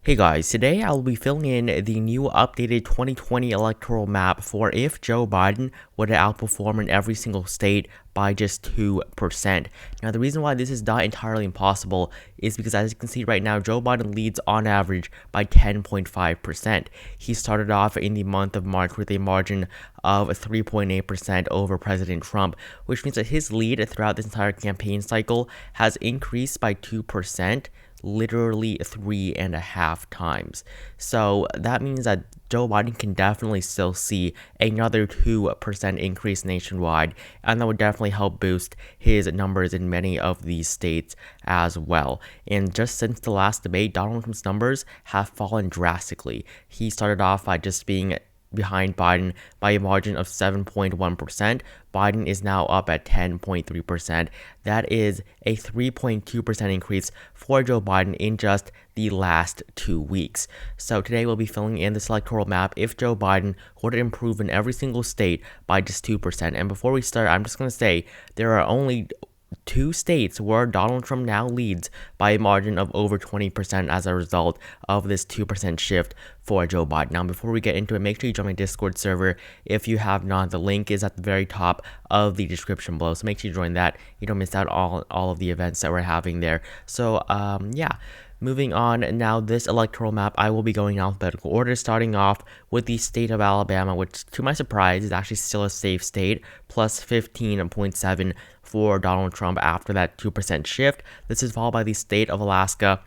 Hey guys, today I'll be filling in the new updated 2020 electoral map for if Joe Biden would outperform in every single state by just 2%. Now, the reason why this is not entirely impossible is because, as you can see right now, Joe Biden leads on average by 10.5%. He started off in the month of March with a margin of 3.8% over President Trump, which means that his lead throughout this entire campaign cycle has increased by 2%. Literally 3.5 times. So that means that Joe Biden can definitely still see another 2% increase nationwide, and that would definitely help boost his numbers in many of these states as well. And just since the last debate, Donald Trump's numbers have fallen drastically. He started off by just being behind Biden by a margin of 7.1%. Biden is now up at 10.3%. That is a 3.2% increase for Joe Biden in just the last 2 weeks. So today we'll be filling in this electoral map if Joe Biden were to improve in every single state by just 2%. And before we start, I'm just going to say there are only 2 states where Donald Trump now leads by a margin of over 20% as a result of this 2% shift for Joe Biden. Now, before we get into it, make sure you join my Discord server if you have not. The link is at the very top of the description below, so make sure you join that. You don't miss out all of the events that we're having there. So, yeah. Moving on, now this electoral map, I will be going in alphabetical order, starting off with the state of Alabama, which to my surprise is actually still a safe state, plus 15.7 for Donald Trump after that 2% shift. This is followed by the state of Alaska.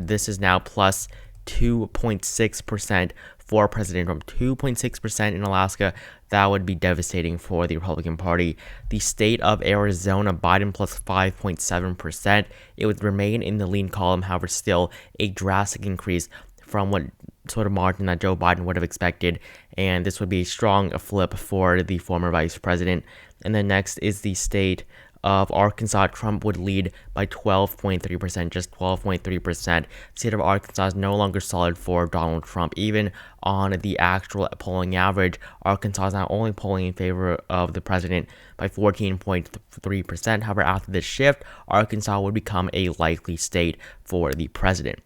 This is now plus 2.6% for President Trump. 2.6% in Alaska. That would be devastating for the Republican Party. The state of Arizona, Biden plus 5.7%. It would remain in the lean column, however, still a drastic increase from what sort of margin that Joe Biden would have expected, and this would be a strong flip for the former vice president. And then next is the state of Arkansas. Trump would lead by 12.3%, just 12.3%. State of Arkansas is no longer solid for Donald Trump. Even on the actual polling average, Arkansas is now only polling in favor of the president by 14.3%. However, after this shift, Arkansas would become a likely state for the president.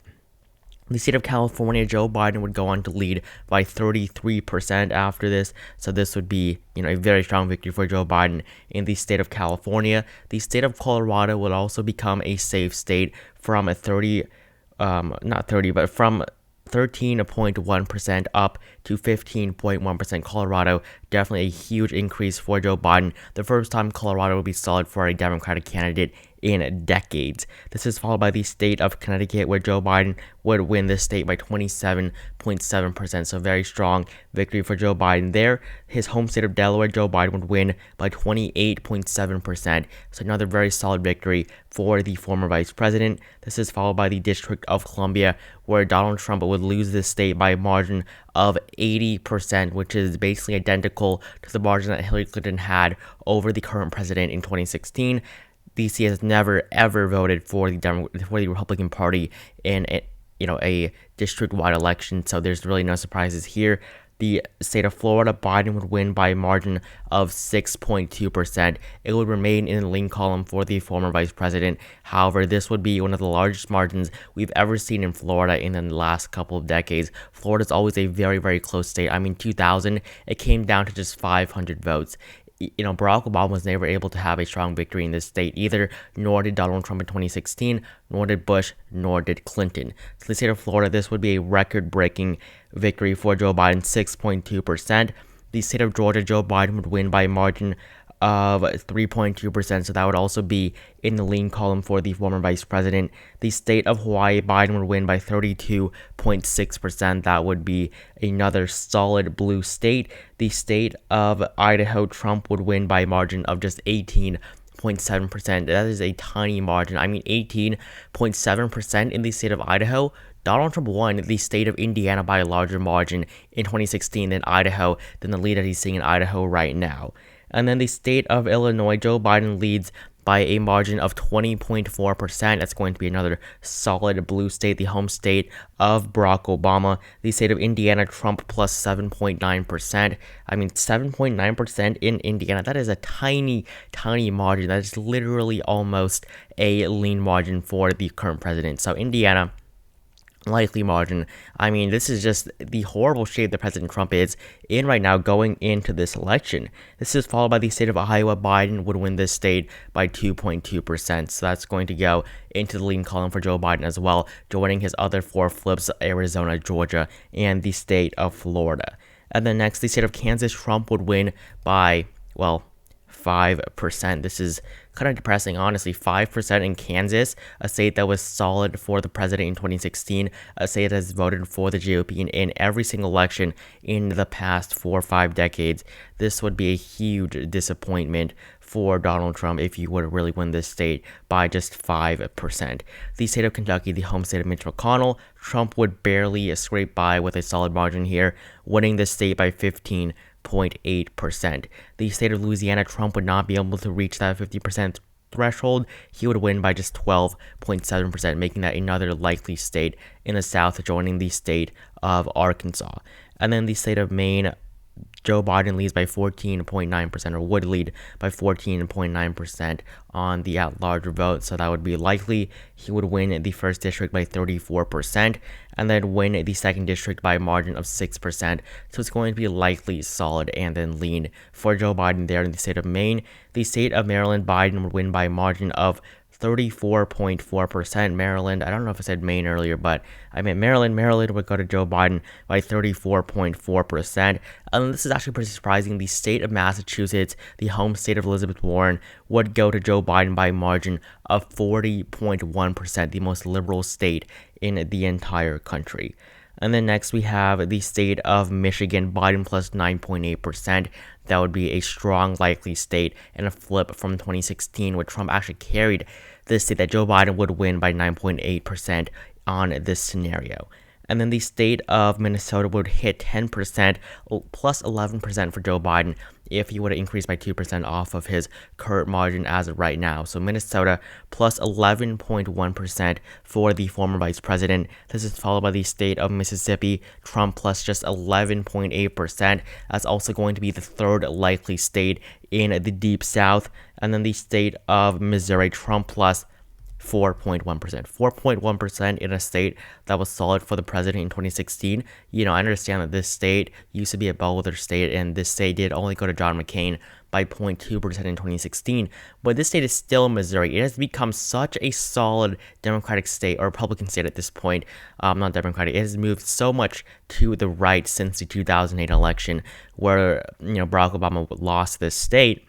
The state of California, Joe Biden would go on to lead by 33% after this. So this would be, a very strong victory for Joe Biden in the state of California. The state of Colorado would also become a safe state from from 13.1% up to 15.1%. Colorado, definitely a huge increase for Joe Biden. The first time Colorado would be solid for a Democratic candidate in decades. This is followed by the state of Connecticut, where Joe Biden would win this state by 27.7%. So very strong victory for Joe Biden there. His home state of Delaware, Joe Biden would win by 28.7%. So another very solid victory for the former vice president. This is followed by the District of Columbia, where Donald Trump would lose this state by a margin of 80%, which is basically identical to the margin that Hillary Clinton had over the current president in 2016. DC has never ever voted for the Republican Party in a district-wide election, so there's really no surprises here. The state of Florida, Biden would win by a margin of 6.2%. It would remain in the lean column for the former vice president. However, this would be one of the largest margins we've ever seen in Florida in the last couple of decades. Florida is always a very, very close state. 2000, it came down to just 500 votes. Barack Obama was never able to have a strong victory in this state either, nor did Donald Trump in 2016, nor did Bush, nor did Clinton. So the state of Florida, this would be a record-breaking victory for Joe Biden, 6.2%. The state of Georgia, Joe Biden would win by a margin of 3.2%, so that would also be in the lean column for the former vice president. The state of Hawaii, Biden would win by 32.6%. That would be another solid blue state. The state of Idaho, Trump would win by a margin of just 18.7%. That is a tiny margin. 18.7% in the state of Idaho. Donald Trump won the state of Indiana by a larger margin in 2016 than the lead that he's seeing in Idaho right now. And then the state of Illinois, Joe Biden leads by a margin of 20.4%. That's going to be another solid blue state, the home state of Barack Obama. The state of Indiana, Trump plus 7.9%. 7.9% in Indiana, that is a tiny, tiny margin. That is literally almost a lean margin for the current president. So Indiana, likely margin. I mean, this is just the horrible shape that President Trump is in right now going into this election. This is followed by the state of Iowa. Biden would win this state by 2.2%. So that's going to go into the lean column for Joe Biden as well, joining his other four flips: Arizona, Georgia, and the state of Florida. And then next, the state of Kansas, Trump would win by, well, 5%. This is kind of depressing, honestly. 5% in Kansas, a state that was solid for the president in 2016, a state that has voted for the GOP in every single election in the past 4 or 5 decades. This would be a huge disappointment for Donald Trump if he would really win this state by just 5%. The state of Kentucky, the home state of Mitch McConnell, Trump would barely scrape by with a solid margin here, winning this state by 15.8%. The state of Louisiana, Trump would not be able to reach that 50% threshold. He would win by just 12.7%, making that another likely state in the South, joining the state of Arkansas. And then the state of Maine, Joe Biden leads by 14.9%, or would lead by 14.9% on the at-large vote, so that would be likely. He would win the first district by 34%, and then win the second district by a margin of 6%, so it's going to be likely, solid, and then lean for Joe Biden there in the state of Maine. The state of Maryland, Biden would win by a margin of 34.4%. Maryland, I don't know if I said Maine earlier, but I meant Maryland. Maryland would go to Joe Biden by 34.4%. And this is actually pretty surprising. The state of Massachusetts, the home state of Elizabeth Warren, would go to Joe Biden by a margin of 40.1%, the most liberal state in the entire country. And then next we have the state of Michigan, Biden plus 9.8%. That would be a strong, likely state and a flip from 2016, where Trump actually carried this state, that Joe Biden would win by 9.8% on this scenario. And then the state of Minnesota would hit 10%, plus 11% for Joe Biden if he would have increased by 2% off of his current margin as of right now. So Minnesota plus 11.1% for the former vice president. This is followed by the state of Mississippi, Trump plus just 11.8%. That's also going to be the third likely state in the Deep South. And then the state of Missouri, Trump plus 4.1%. 4.1% in a state that was solid for the president in 2016. I understand that this state used to be a bellwether state, and this state did only go to John McCain by 0.2% in 2016. But this state is still Missouri. It has become such a solid Democratic state, or Republican state at this point. Not Democratic. It has moved so much to the right since the 2008 election, where Barack Obama lost this state.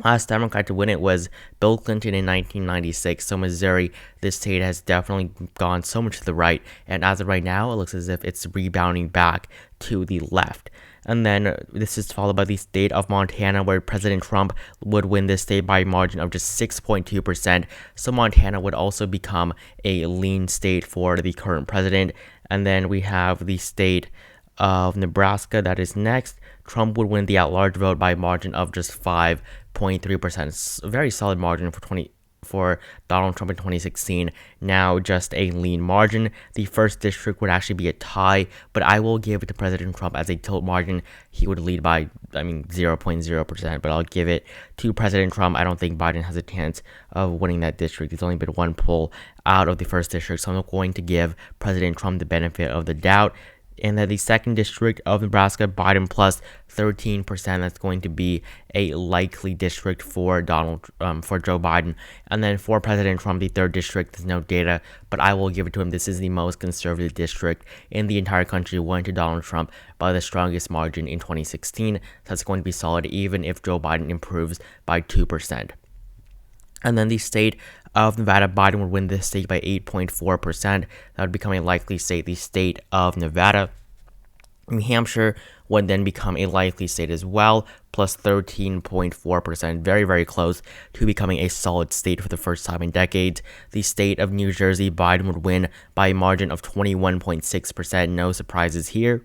Last Democrat to win it was Bill Clinton in 1996. So Missouri, this state has definitely gone so much to the right, and as of right now, it looks as if it's rebounding back to the left. And then this is followed by the state of Montana, where President Trump would win this state by a margin of just 6.2%. So Montana would also become a lean state for the current president. And then we have the state of Nebraska that is next. Trump would win the at-large vote by a margin of just 5.3%. It's a very solid margin for Donald Trump in 2016. Now just a lean margin. The first district would actually be a tie, but I will give it to President Trump as a tilt margin. He would lead by 0.0%, but I'll give it to President Trump. I don't think Biden has a chance of winning that district. There's only been one poll out of the first district, so I'm going to give President Trump the benefit of the doubt. And then the second district of Nebraska, Biden plus 13%. That's going to be a likely district for Joe Biden. And then for President Trump, the third district, there's no data, but I will give it to him. This is the most conservative district in the entire country, went to Donald Trump by the strongest margin in 2016. So that's going to be solid, even if Joe Biden improves by 2%. And then the state of Nevada, Biden would win this state by 8.4%. That would become a likely state, the state of Nevada. New Hampshire would then become a likely state as well, plus 13.4%. Very, very close to becoming a solid state for the first time in decades. The state of New Jersey, Biden would win by a margin of 21.6%. No surprises here.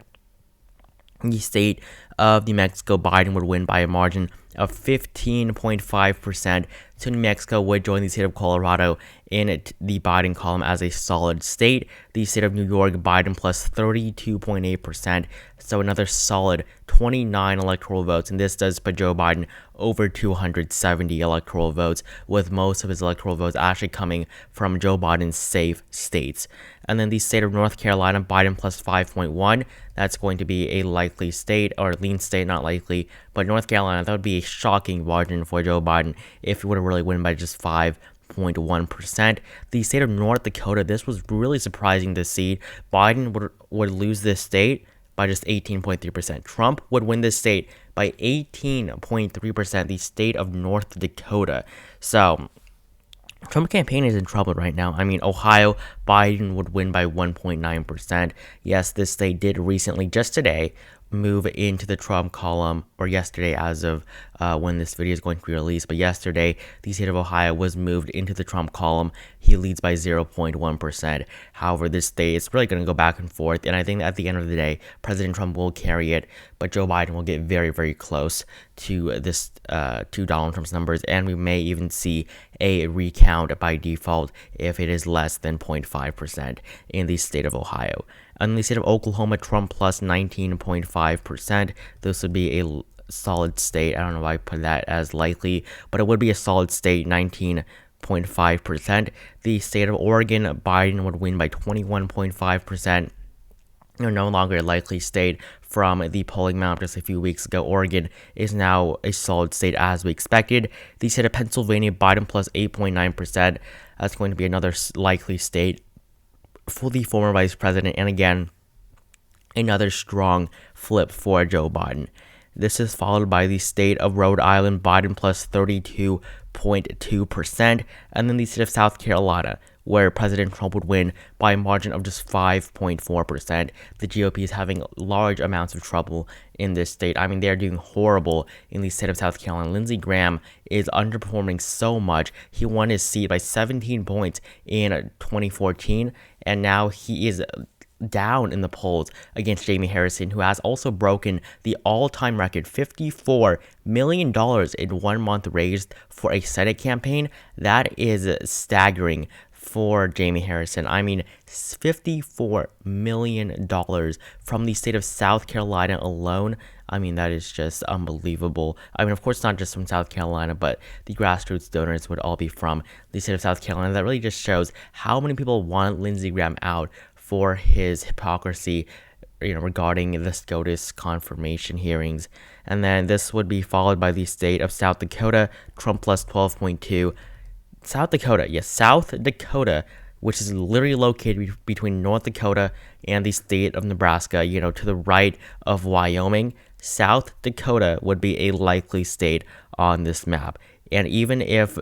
The state of New Mexico, Biden would win by a margin of 15.5%. So New Mexico would join the state of Colorado in the Biden column as a solid state. The state of New York, Biden plus 32.8%. So another solid 29 electoral votes. And this does put Joe Biden over 270 electoral votes, with most of his electoral votes actually coming from Joe Biden's safe states. And then the state of North Carolina, Biden plus 5.1. That's going to be a likely state, or lean state, not likely. But North Carolina, that would be a shocking margin for Joe Biden if he would have really win by just 5.1%. The state of North Dakota, this was really surprising to see. Biden would lose this state by just 18.3%. Trump would win this state by 18.3%, the state of North Dakota. So Trump campaign is in trouble right now. I mean, Ohio, Biden would win by 1.9%. Yes, this state did recently, just today, move into the Trump column, or yesterday as of when this video is going to be released. But yesterday, the state of Ohio was moved into the Trump column. He leads by 0.1%. However, this state is really going to go back and forth. And I think that at the end of the day, President Trump will carry it, but Joe Biden will get very, very close to this to Donald Trump's numbers. And we may even see a recount by default if it is less than 0.5% in the state of Ohio. In the state of Oklahoma, Trump plus 19.5%. This would be a solid state. I don't know why I put that as likely, but it would be a solid state, 19.5%. The state of Oregon, Biden would win by 21.5%. No longer a likely state from the polling map just a few weeks ago. Oregon is now a solid state as we expected. The state of Pennsylvania, Biden plus 8.9%. That's going to be another likely state for the former vice president, and again, another strong flip for Joe Biden. This is followed by the state of Rhode Island, Biden plus 32.2%, and then the state of South Carolina, where President Trump would win by a margin of just 5.4%. The GOP is having large amounts of trouble in this state. I mean, they're doing horrible in the state of South Carolina. Lindsey Graham is underperforming so much. He won his seat by 17 points in 2014, and now he is down in the polls against Jamie Harrison, who has also broken the all-time record, $54 million in 1 month raised for a Senate campaign. That is staggering for Jamie Harrison. I mean, $54 million from the state of South Carolina alone. I mean, that is just unbelievable. I mean, of course, not just from South Carolina, but the grassroots donors would all be from the state of South Carolina. That really just shows how many people want Lindsey Graham out for his hypocrisy, regarding the SCOTUS confirmation hearings. And then this would be followed by the state of South Dakota, Trump plus 12.2. South Dakota, which is literally located between North Dakota and the state of Nebraska, to the right of Wyoming. South Dakota would be a likely state on this map. And even if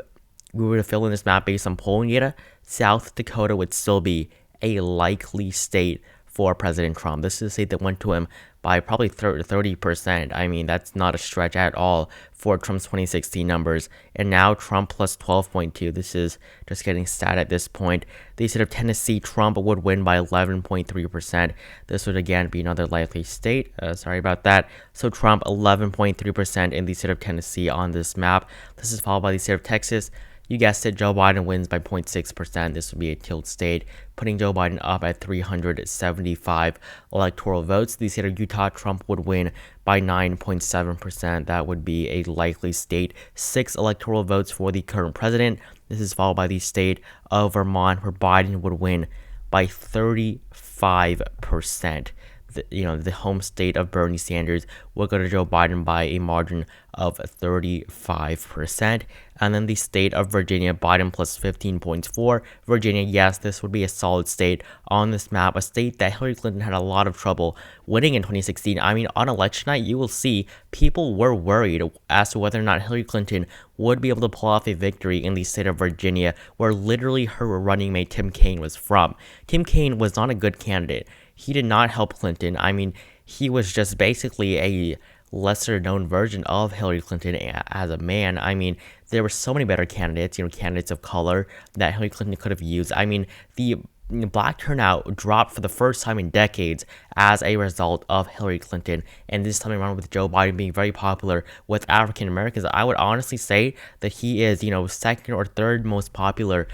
we were to fill in this map based on polling data, South Dakota would still be a likely state for President Trump. This is a state that went to him by probably 30%. I mean, that's not a stretch at all for Trump's 2016 numbers. And now Trump plus 12.2. This is just getting stat at this point. The state of Tennessee, Trump would win by 11.3%. This would again be another likely state. Sorry about that. So Trump 11.3% in the state of Tennessee on this map. This is followed by the state of Texas. You guessed it, Joe Biden wins by 0.6%. This would be a tilt state, putting Joe Biden up at 375 electoral votes. The state of Utah, Trump would win by 9.7%. That would be a likely state. 6 electoral votes for the current president. This is followed by the state of Vermont, where Biden would win by 35%. The home state of Bernie Sanders will go to Joe Biden by a margin of 35%. And then the state of Virginia, Biden plus 15 points for Virginia. Yes, this would be a solid state on this map, a state that Hillary Clinton had a lot of trouble winning in 2016. I mean, on election night, you will see people were worried as to whether or not Hillary Clinton would be able to pull off a victory in the state of Virginia, where literally her running mate Tim Kaine was from. Tim Kaine was not a good candidate. He did not help Clinton. I mean, he was just basically a lesser known version of Hillary Clinton as a man. I mean, there were so many better candidates, candidates of color that Hillary Clinton could have used. I mean, the black turnout dropped for the first time in decades as a result of Hillary Clinton, and this time around with Joe Biden being very popular with African Americans. I would honestly say that he is, second or third most popular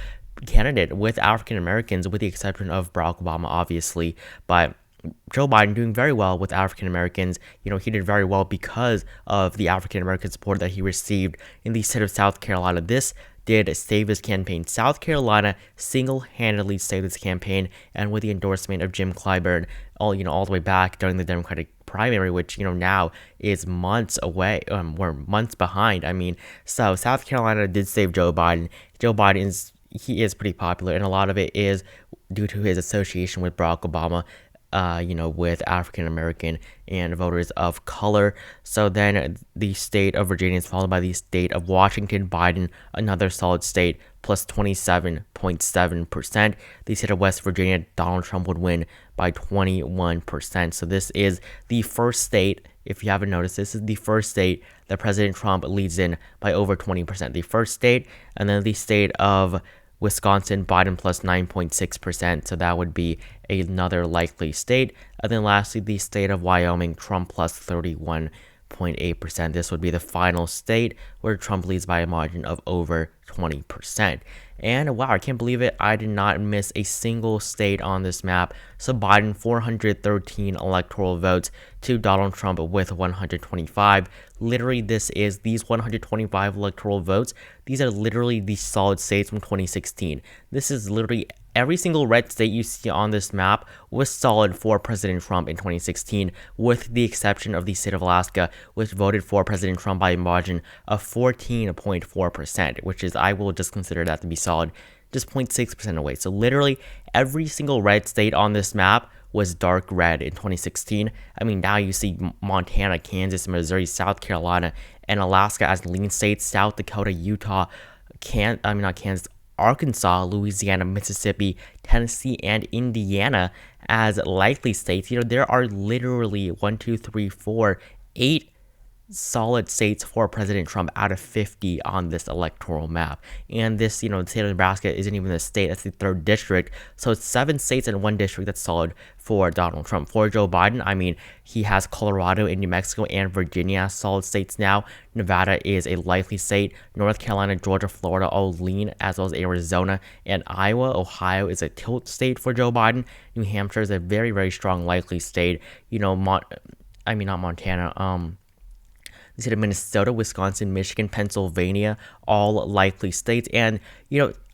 candidate with African Americans, with the exception of Barack Obama, obviously. But Joe Biden doing very well with African Americans. He did very well because of the African American support that he received in the state of South Carolina. This did save his campaign. South Carolina single-handedly saved his campaign, and with the endorsement of Jim Clyburn, all the way back during the Democratic primary, which now is months away, we're months behind. So South Carolina did save Joe Biden. Joe Biden is pretty popular, and a lot of it is due to his association with Barack Obama, with African American and voters of color. So then the state of Virginia is followed by the state of Washington. Biden, another solid state, plus 27.7%. The state of West Virginia, Donald Trump would win by 21%. So this is the first state, if you haven't noticed, this is the first state that President Trump leads in by over 20%. The first state, and then the state of Wisconsin, Biden plus 9.6%, so that would be another likely state. And then lastly, the state of Wyoming, Trump plus 31.8%. This would be the final state where Trump leads by a margin of over 20%. And wow, I can't believe it, I did not miss a single state on this map. So Biden, 413 electoral votes to Donald Trump with 125. Literally, these 125 electoral votes, these are literally the solid states from 2016. This is literally every single red state you see on this map was solid for President Trump in 2016, with the exception of the state of Alaska, which voted for President Trump by a margin of 14.4%, which is, I will just consider that to be solid, just 0.6% away. So literally every single red state on this map was dark red in 2016. Now you see Montana, Kansas, Missouri, South Carolina, and Alaska as lean states. South Dakota, Utah, not Kansas, Arkansas, Louisiana, Mississippi, Tennessee, and Indiana as likely states. There are literally 8 solid states for President Trump out of 50 on this electoral map. And this, the state of Nebraska isn't even a state, that's the 3rd district. So it's 7 states and 1 district that's solid for Donald Trump. For Joe Biden, he has Colorado and New Mexico and Virginia as solid states now. Nevada is a likely state. North Carolina, Georgia, Florida all lean, as well as Arizona and Iowa. Ohio is a tilt state for Joe Biden. New Hampshire is a very, very strong likely state. Not Montana, the state of Minnesota, Wisconsin, Michigan, Pennsylvania, all likely states. And,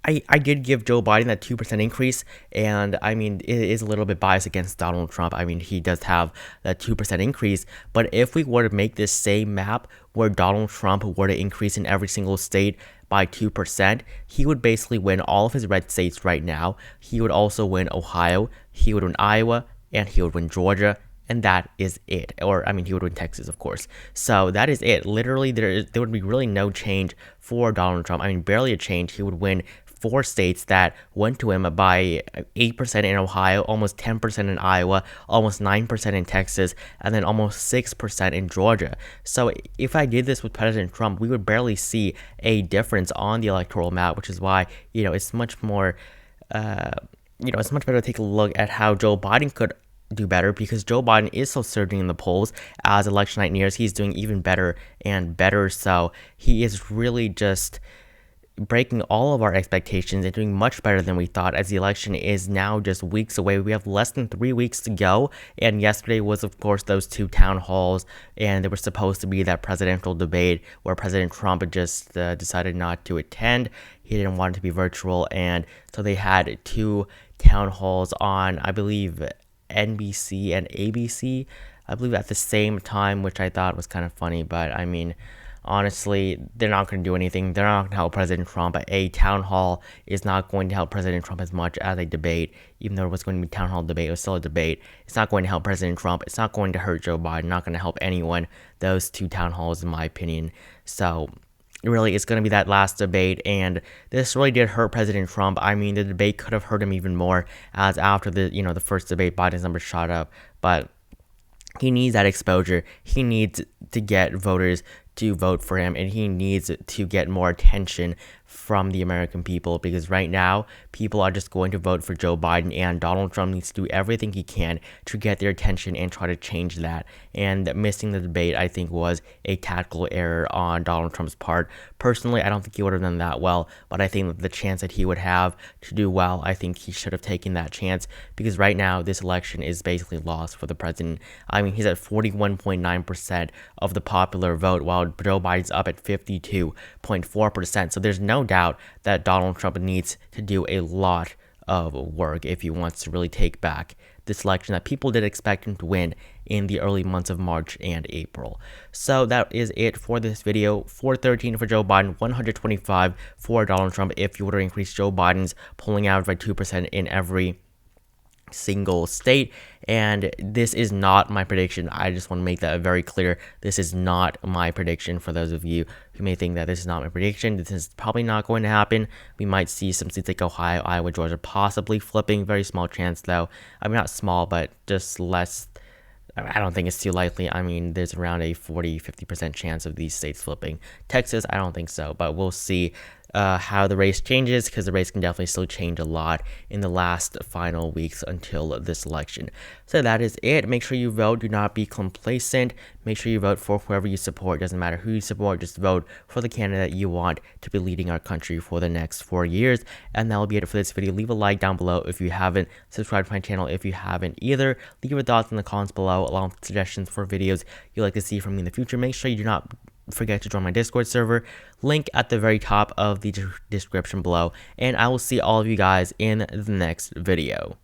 I did give Joe Biden that 2% increase, and it is a little bit biased against Donald Trump. He does have that 2% increase, but if we were to make this same map where Donald Trump were to increase in every single state by 2%, he would basically win all of his red states right now. He would also win Ohio, he would win Iowa, and he would win Georgia. And that is it. Or, he would win Texas, of course. So that is it. Literally, there would be really no change for Donald Trump. Barely a change. He would win 4 states that went to him by 8% in Ohio, almost 10% in Iowa, almost 9% in Texas, and then almost 6% in Georgia. So if I did this with President Trump, we would barely see a difference on the electoral map, which is why, it's much more, it's much better to take a look at how Joe Biden could do better, because Joe Biden is so surging in the polls as election night nears. He's doing even better and better. So he is really just breaking all of our expectations and doing much better than we thought, as the election is now just weeks away. We have less than 3 weeks to go, and yesterday was, of course, those 2 town halls, and there was supposed to be that presidential debate where President Trump just decided not to attend. He didn't want it to be virtual, and so they had 2 town halls on, I believe, NBC and ABC, I believe, at the same time, which I thought was kind of funny. But honestly, they're not going to do anything. They're not going to help President Trump. A town hall is not going to help President Trump as much as a debate. Even though it was going to be a town hall debate, it was still a debate. It's not going to help President Trump. It's not going to hurt Joe Biden. Not going to help anyone. Those 2 town halls, in my opinion. So really, it's going to be that last debate, and this really did hurt President Trump. The debate could have hurt him even more, as after the first debate, Biden's numbers shot up, but he needs that exposure. He needs to get voters to vote for him, and he needs to get more attention from the American people, because right now people are just going to vote for Joe Biden, and Donald Trump needs to do everything he can to get their attention and try to change that. And missing the debate, I think, was a tactical error on Donald Trump's part. Personally, I don't think he would have done that well, but I think that the chance that he would have to do well, I think he should have taken that chance, because right now this election is basically lost for the president. I mean, he's at 41.9% of the popular vote, while Joe Biden's up at 52.4%. So there's no doubt that Donald Trump needs to do a lot of work if he wants to really take back this election that people did expect him to win in the early months of March and April. So that is it for this video. 413 for Joe Biden, 125 for Donald Trump if you were to increase Joe Biden's polling average by 2% in every single state. And this is not my prediction. I just want to make that very clear. This is not my prediction. For those of you who may think that this is not my prediction, this is probably not going to happen. We might see some states like Ohio, Iowa, Georgia possibly flipping. Very small chance though. I mean, not small, but just less. I don't think it's too likely. I mean, there's around a 40-50% chance of these states flipping. Texas, I don't think so, but we'll see how the race changes, because the race can definitely still change a lot in the last final weeks until this election. So that is it. Make sure you vote. Do not be complacent. Make sure you vote for whoever you support. Doesn't matter who you support. Just vote for the candidate you want to be leading our country for the next 4 years. And that will be it for this video. Leave a like down below if you haven't. Subscribe to my channel if you haven't either. Leave your thoughts in the comments below, along with suggestions for videos you'd like to see from me in the future. Make sure you do not forget to join my Discord server, link at the very top of the description below, and I will see all of you guys in the next video.